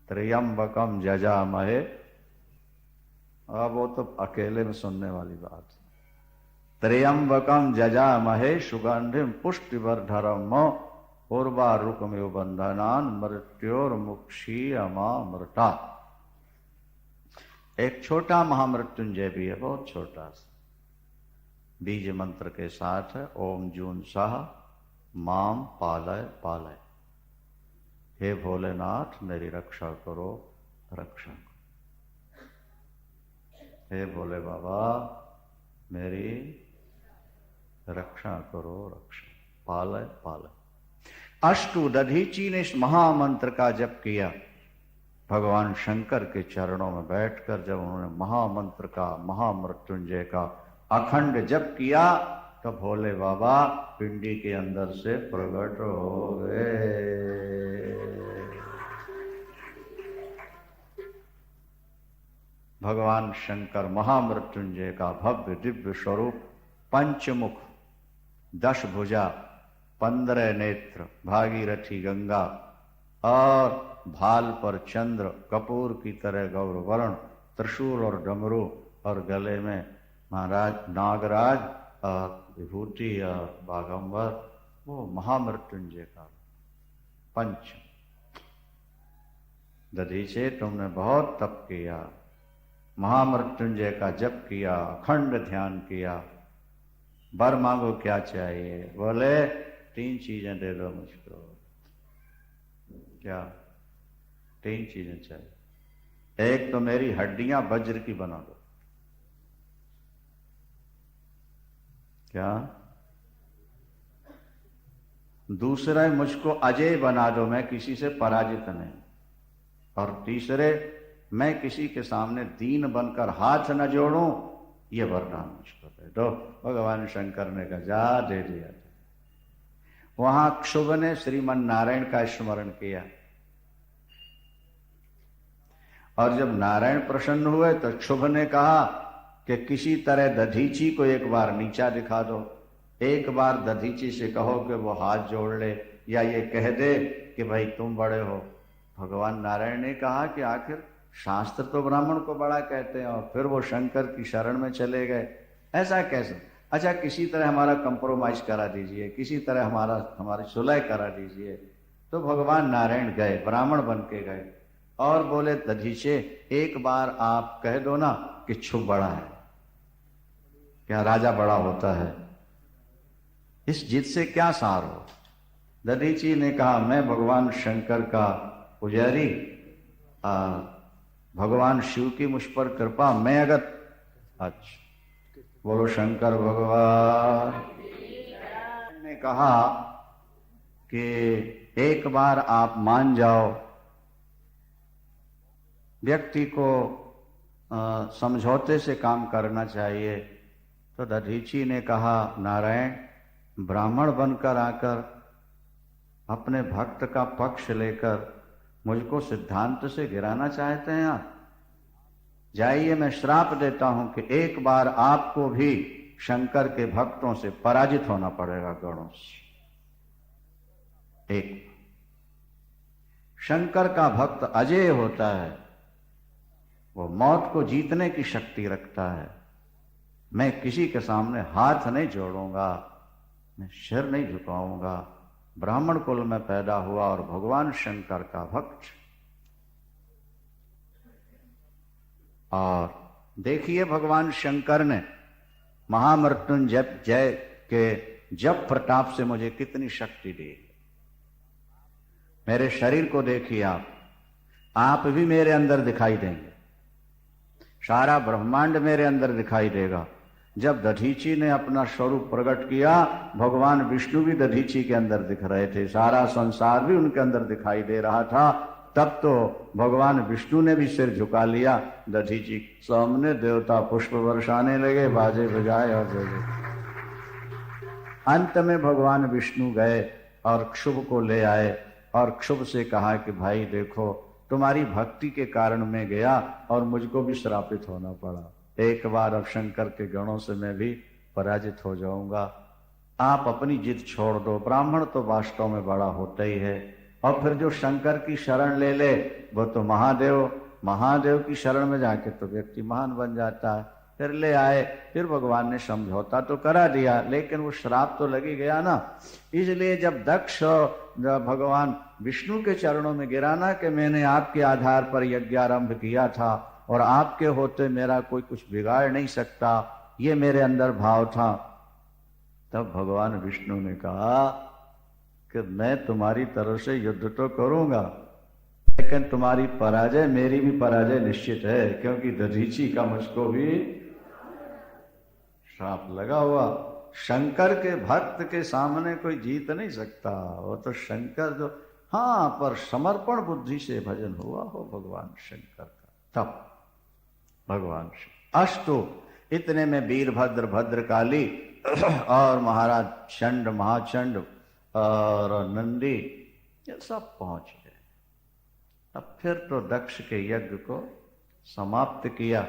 त्र्यंबकम जजामहे, अब वो तो अकेले में सुनने वाली बात है। त्र्यंबकम जजामहे सुगंधिम पुष्टिवर्धनम उर्वारुकमेव बंधनान् मृत्योर्मुक्षीयमामृता। एक छोटा महामृत्युंजय भी है, बहुत छोटा सा, बीज मंत्र के साथ है। ओम जून सह माम पालय पालय, हे भोलेनाथ मेरी रक्षा करो, रक्षा करो। हे भोले बाबा मेरी रक्षा करो, रक्षा, पालय पालय। अष्टु दधीची ने इस महामंत्र का जप किया। भगवान शंकर के चरणों में बैठकर जब उन्होंने महामंत्र का, महामृत्युंजय का अखंड जप किया, तो भोले बाबा पिंडी के अंदर से प्रकट हो गए। भगवान शंकर महामृत्युंजय का भव्य दिव्य स्वरूप, पंचमुख, 10 भुजा, 15 नेत्र, भागीरथी गंगा और भाल पर चंद्र, कपूर की तरह गौरवर्ण, त्रिशूल और डमरू और गले में महाराज नागराज और विभूति और बागंबर, वो महामृत्युंजय का पंच। दधीचे तुमने बहुत तप किया, महामृत्युंजय का जप किया, अखंड ध्यान किया, वर मांगो क्या चाहिए? बोले 3 चीजें दे दो मुझको। क्या? 3 चीजें चाहिए। एक तो मेरी हड्डियां वज्र की बना दो। क्या? दूसरा मुझको अजय बना दो, मैं किसी से पराजित नहीं। और तीसरे, मैं किसी के सामने दीन बनकर हाथ न जोड़ूं, ये वरदान मुझको दे दो। भगवान शंकर ने कहा जा, दे दिया। वहां क्षुभ ने श्रीमन नारायण का स्मरण किया, और जब नारायण प्रसन्न हुए तो क्षुभ ने कहा कि किसी तरह दधीची को एक बार नीचा दिखा दो, एक बार दधीची से कहो कि वो हाथ जोड़ ले, या ये कह दे कि भाई तुम बड़े हो। भगवान नारायण ने कहा कि आखिर शास्त्र तो ब्राह्मण को बड़ा कहते हैं, और फिर वो शंकर की शरण में चले गए, ऐसा कैसे? अच्छा किसी तरह हमारा कंप्रोमाइज करा दीजिए, किसी तरह हमारी सुलह करा दीजिए। तो भगवान नारायण गए, ब्राह्मण बन के गए और बोले दधीचे एक बार आप कह दो ना कि क्षुभ बड़ा है। क्या राजा बड़ा होता है? इस जिद से क्या सार हो? दधीची ने कहा मैं भगवान शंकर का पुजारी, भगवान शिव की मुझ पर कृपा, मैं अगर, अच्छा बोलो शंकर भगवान ने कहा कि एक बार आप मान जाओ। व्यक्ति को समझौते से काम करना चाहिए। तो दधीची ने कहा नारायण ब्राह्मण बनकर आकर अपने भक्त का पक्ष लेकर मुझको सिद्धांत से गिराना चाहते हैं आप? जाइए, मैं श्राप देता हूं कि एक बार आपको भी शंकर के भक्तों से पराजित होना पड़ेगा गणों से। एक शंकर का भक्त अजेय होता है, वो मौत को जीतने की शक्ति रखता है। मैं किसी के सामने हाथ नहीं जोड़ूंगा, मैं सिर नहीं झुकाऊंगा, ब्राह्मण कुल में पैदा हुआ और भगवान शंकर का भक्त। और देखिए भगवान शंकर ने महामृत्युंजय के जप प्रताप से मुझे कितनी शक्ति दी। मेरे शरीर को देखिए आप भी मेरे अंदर दिखाई देंगे, सारा ब्रह्मांड मेरे अंदर दिखाई देगा। जब दधीची ने अपना स्वरूप प्रकट किया, भगवान विष्णु भी दधीची के अंदर दिख रहे थे, सारा संसार भी उनके अंदर दिखाई दे रहा था। तब तो भगवान विष्णु ने भी सिर झुका लिया। दधीची सामने देवता पुष्प बरसाने लगे, बाजे बजाए और जय। अंत में भगवान विष्णु गए और क्षुभ को ले आए और क्षुभ से कहा कि भाई देखो, तुम्हारी भक्ति के कारण मैं गया और मुझको भी श्रापित होना पड़ा। एक बार अब शंकर के गणों से मैं भी पराजित हो जाऊंगा। आप अपनी जिद छोड़ दो, ब्राह्मण तो वास्तव में बड़ा होता ही है। और फिर जो शंकर की शरण ले ले वो तो महादेव की शरण में जाके तो व्यक्ति महान बन जाता है। फिर ले आए, फिर भगवान ने समझौता तो करा दिया, लेकिन वो श्राप तो लगी गया ना। इसलिए जब दक्ष जब भगवान विष्णु के चरणों में गिरा ना कि मैंने आपके आधार पर यज्ञ आरंभ किया था और आपके होते मेरा कोई कुछ बिगाड़ नहीं सकता, ये मेरे अंदर भाव था, तब भगवान विष्णु ने कहा कि मैं तुम्हारी तरफ से युद्ध तो करूंगा, लेकिन तुम्हारी पराजय, मेरी भी पराजय निश्चित है, क्योंकि दधीची का मुझको भी श्राप लगा हुआ। शंकर के भक्त के सामने कोई जीत नहीं सकता, वो तो शंकर जो, हाँ, पर समर्पण बुद्धि से भजन हुआ हो भगवान शंकर का, तब भगवान अष्टो। इतने में वीरभद्र, भद्रकाली और महाराज चंड, महाचंड और नंदी, ये सब पहुंच गए। अब फिर तो दक्ष के यज्ञ को समाप्त किया।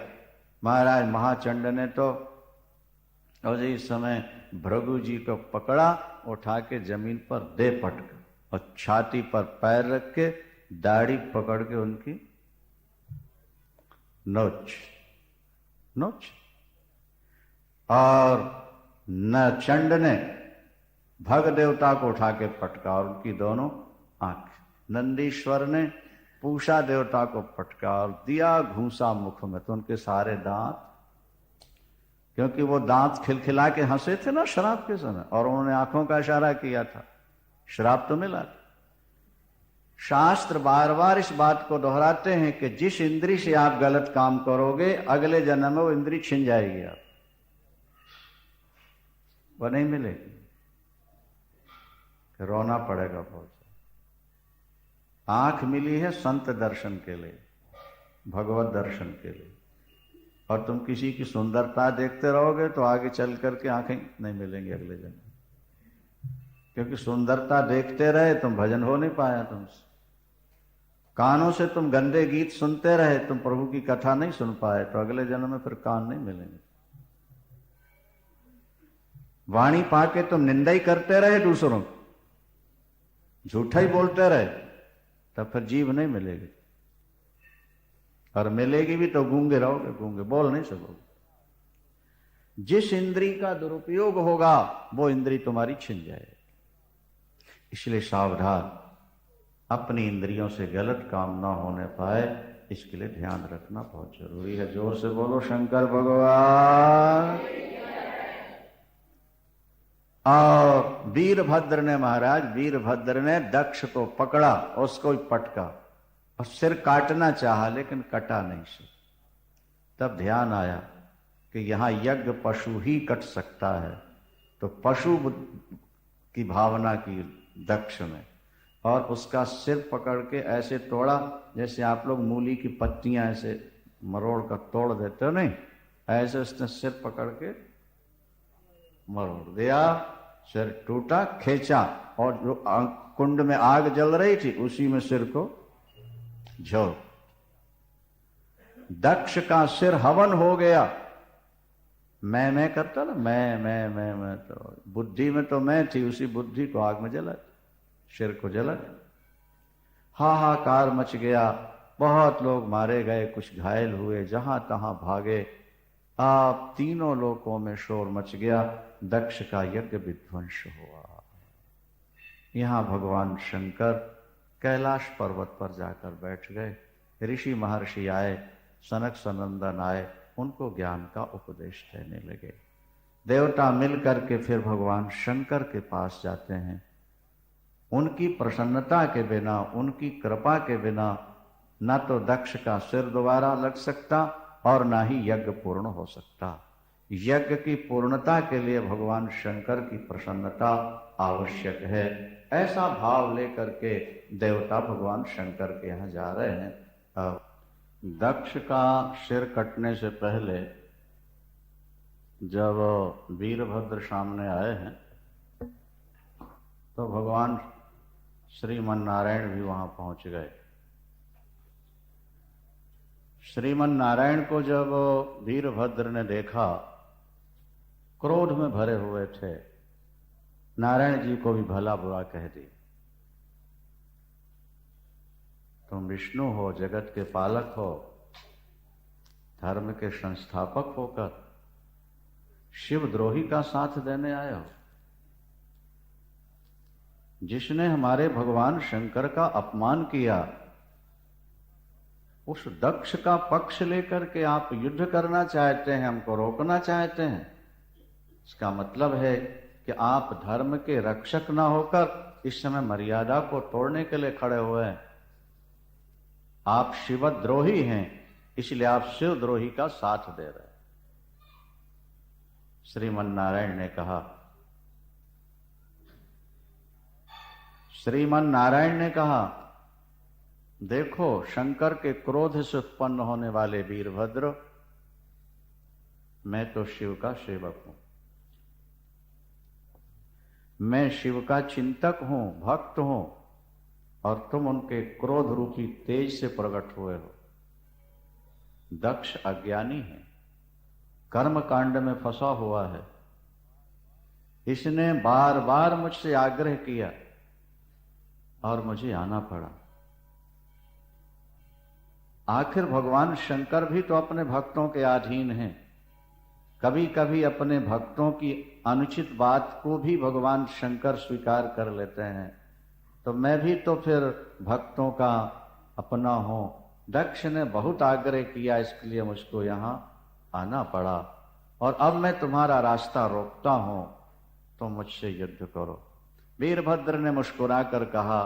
महाराज महाचंड ने तो उसी समय भृगु जी को पकड़ा, उठा के जमीन पर दे पटका और छाती पर पैर रख के दाढ़ी पकड़ के उनकी नोच। और न चंड ने भग देवता को उठा के पटका और उनकी दोनों आंख। नंदीश्वर ने पूषा देवता को पटका और दिया घूसा मुख में, तो उनके सारे दांत, क्योंकि वो दांत खिलखिला के हंसे थे ना श्राप के समय, और उन्होंने आंखों का इशारा किया था, श्राप तो मिला था। शास्त्र बार बार इस बात को दोहराते हैं कि जिस इंद्री से आप गलत काम करोगे, अगले जन्म में वो इंद्री छिन जाएगी, आप वो नहीं मिलेगी, रोना पड़ेगा बहुत। आंख मिली है संत दर्शन के लिए, भगवत दर्शन के लिए, और तुम किसी की सुंदरता देखते रहोगे तो आगे चल करके आंखें नहीं मिलेंगी अगले जन्म, क्योंकि सुंदरता देखते रहे तुम, भजन हो नहीं पाया तुमसे। कानों से तुम गंदे गीत सुनते रहे, तुम प्रभु की कथा नहीं सुन पाए, तो अगले जन्म में फिर कान नहीं मिलेंगे। वाणी पाके तुम निंदा ही करते रहे दूसरों, झूठा ही बोलते रहे, तब फिर जीभ नहीं मिलेगी, और मिलेगी भी तो गूंगे रहोगे, गूंगे बोल नहीं सकोगे। जिस इंद्री का दुरुपयोग होगा वो इंद्री तुम्हारी छिन जाएगी। इसलिए सावधान, अपनी इंद्रियों से गलत काम ना होने पाए, इसके लिए ध्यान रखना बहुत जरूरी है। जोर से बोलो शंकर भगवान। और वीरभद्र ने, महाराज वीरभद्र ने दक्ष को पकड़ा, उसको पटका और सिर काटना चाहा, लेकिन कटा नहीं सिर। तब ध्यान आया कि यहां यज्ञ पशु ही कट सकता है, तो पशु की भावना की दक्ष ने, और उसका सिर पकड़ के ऐसे तोड़ा जैसे आप लोग मूली की पत्तियां ऐसे मरोड़ कर तोड़ देते हो, नहीं, ऐसे उसने सिर पकड़ के मरोड़ दिया, सिर टूटा, खींचा, और जो कुंड में आग जल रही थी उसी में सिर को झोंक। दक्ष का सिर हवन हो गया। मैं करता ना, मैं तो बुद्धि में तो मैं थी, उसी बुद्धि को आग में जला, सिर को जला। हाहाकार मच गया, बहुत लोग मारे गए, कुछ घायल हुए, जहां तहां भागे। आप तीनों लोकों में शोर मच गया, दक्ष का यज्ञ विध्वंस हुआ। यहाँ भगवान शंकर कैलाश पर्वत पर जाकर बैठ गए। ऋषि महर्षि आए, सनक सनंदन आए, उनको ज्ञान का उपदेश देने लगे। देवता मिल करके फिर भगवान शंकर के पास जाते हैं। उनकी प्रसन्नता के बिना, उनकी कृपा के बिना न तो दक्ष का सिर दोबारा लग सकता और ना ही यज्ञ पूर्ण हो सकता। यज्ञ की पूर्णता के लिए भगवान शंकर की प्रसन्नता आवश्यक है। ऐसा भाव लेकर के देवता भगवान शंकर के यहाँ जा रहे हैं। दक्ष का सिर कटने से पहले जब वीरभद्र सामने आए हैं तो भगवान श्रीमन नारायण भी वहां पहुंच गए। श्रीमन नारायण को जब वीरभद्र ने देखा, क्रोध में भरे हुए थे, नारायण जी को भी भला बुरा कह दी। तुम विष्णु हो, जगत के पालक हो, धर्म के संस्थापक होकर शिवद्रोही का साथ देने आए हो। जिसने हमारे भगवान शंकर का अपमान किया, उस दक्ष का पक्ष लेकर के आप युद्ध करना चाहते हैं, हमको रोकना चाहते हैं। इसका मतलब है कि आप धर्म के रक्षक ना होकर इस समय मर्यादा को तोड़ने के लिए खड़े हुए हैं। आप शिवद्रोही हैं, इसलिए आप शिवद्रोही का साथ दे रहे हैं। श्रीमन नारायण ने कहा, श्रीमन नारायण ने कहा, देखो शंकर के क्रोध से उत्पन्न होने वाले वीरभद्र, मैं तो शिव का सेवक हूं, मैं शिव का चिंतक हूं, भक्त हूं, और तुम उनके क्रोध रूपी तेज से प्रकट हुए हो। दक्ष अज्ञानी है, कर्म कांड में फंसा हुआ है। इसने बार बार मुझसे आग्रह किया और मुझे आना पड़ा। आखिर भगवान शंकर भी तो अपने भक्तों के अधीन हैं। कभी कभी अपने भक्तों की अनुचित बात को भी भगवान शंकर स्वीकार कर लेते हैं, तो मैं भी तो फिर भक्तों का अपना हूं। दक्ष ने बहुत आग्रह किया, इसके लिए मुझको यहां आना पड़ा, और अब मैं तुम्हारा रास्ता रोकता हूं, तो मुझसे युद्ध करो। वीरभद्र ने मुस्कुरा कर कहा,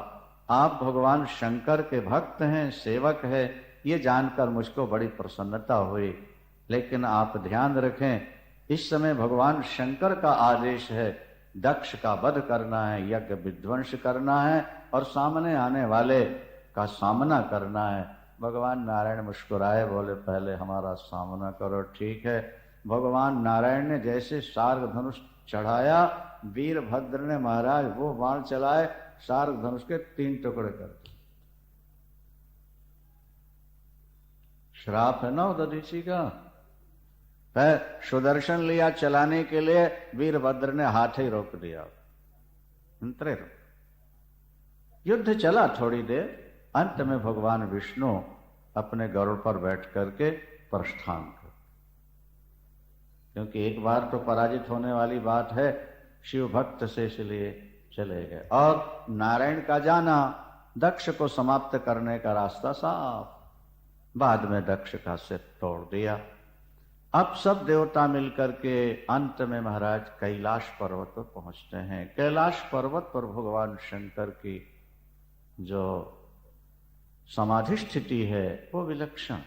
आप भगवान शंकर के भक्त हैं, सेवक हैं, ये जानकर मुझको बड़ी प्रसन्नता हुई। लेकिन आप ध्यान रखें, इस समय भगवान शंकर का आदेश है, दक्ष का वध करना है, यज्ञ विध्वंस करना है और सामने आने वाले का सामना करना है। भगवान नारायण मुस्कुराए, बोले पहले हमारा सामना करो। ठीक है। भगवान नारायण ने जैसे सार्ग धनुष चढ़ाया, वीरभद्र ने महाराज वो बाण चलाए, सार्ग धनुष के 3 टुकड़े कर दिए। श्राप है ना दधीची का। सुदर्शन लिया चलाने के लिए, वीरभद्र ने हाथ ही रोक दिया। युद्ध चला थोड़ी देर। अंत में भगवान विष्णु अपने गरुड़ पर बैठ करके प्रस्थान कर, क्योंकि एक बार तो पराजित होने वाली बात है, शिव भक्त से इसलिए चले गए। और नारायण का जाना दक्ष को समाप्त करने का रास्ता साफ। बाद में दक्ष का सिर तोड़ दिया। अब सब देवता मिलकर के अंत में महाराज कैलाश पर्वत पर पहुंचते हैं। कैलाश पर्वत पर भगवान शंकर की जो समाधि स्थिति है वो विलक्षण